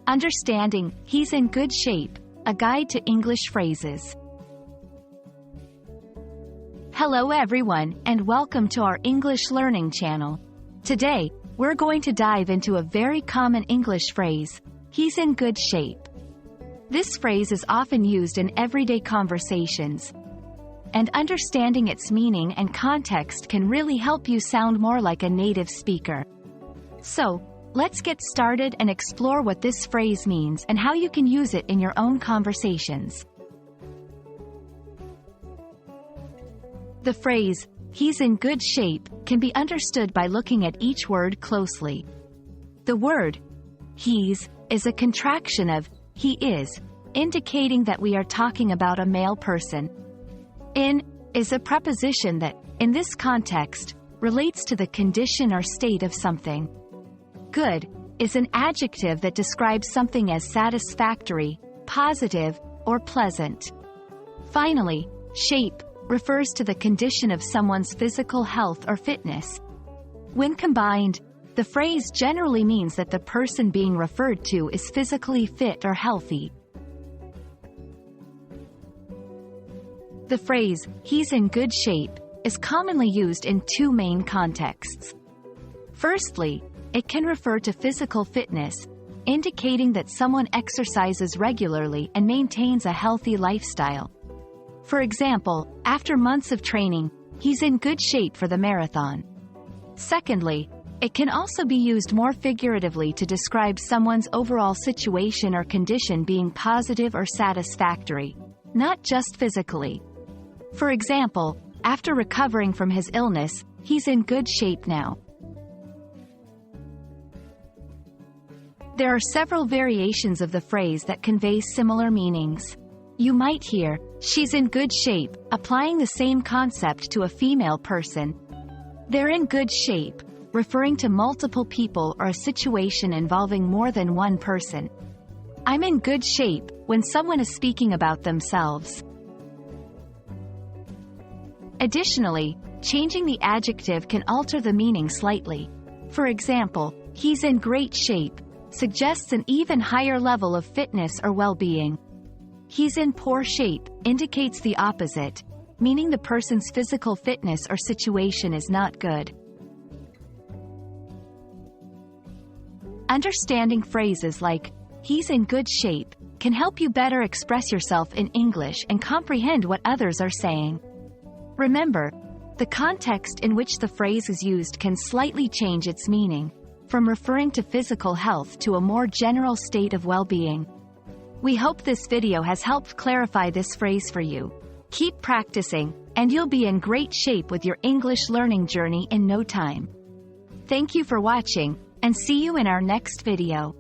Understanding, he's in good shape, a guide to English phrases. Hello everyone, and welcome to our English learning channel. Today, we're going to dive into a very common English phrase, he's in good shape. This phrase is often used in everyday conversations, and understanding its meaning and context can really help you sound more like a native speaker. So, let's get started and explore what this phrase means and how you can use it in your own conversations. The phrase, he's in good shape, can be understood by looking at each word closely. The word, he's, is a contraction of he is, indicating that we are talking about a male person. In is a preposition that, in this context, relates to the condition or state of something. Good is an adjective that describes something as satisfactory, positive, or pleasant. Finally, shape refers to the condition of someone's physical health or fitness. When combined, the phrase generally means that the person being referred to is physically fit or healthy. The phrase, he's in good shape, is commonly used in two main contexts. Firstly, it can refer to physical fitness, indicating that someone exercises regularly and maintains a healthy lifestyle. For example, after months of training, he's in good shape for the marathon. Secondly, it can also be used more figuratively to describe someone's overall situation or condition being positive or satisfactory, not just physically. For example, after recovering from his illness, he's in good shape now. There are several variations of the phrase that convey similar meanings. You might hear, she's in good shape, applying the same concept to a female person. They're in good shape, referring to multiple people or a situation involving more than one person. I'm in good shape, when someone is speaking about themselves. Additionally, changing the adjective can alter the meaning slightly. For example, he's in great shape suggests an even higher level of fitness or well-being. He's in poor shape indicates the opposite, meaning the person's physical fitness or situation is not good. Understanding phrases like, he's in good shape, can help you better express yourself in English and comprehend what others are saying. Remember, the context in which the phrase is used can slightly change its meaning, from referring to physical health to a more general state of well-being. We hope this video has helped clarify this phrase for you. Keep practicing, and you'll be in great shape with your English learning journey in no time. Thank you for watching, and see you in our next video.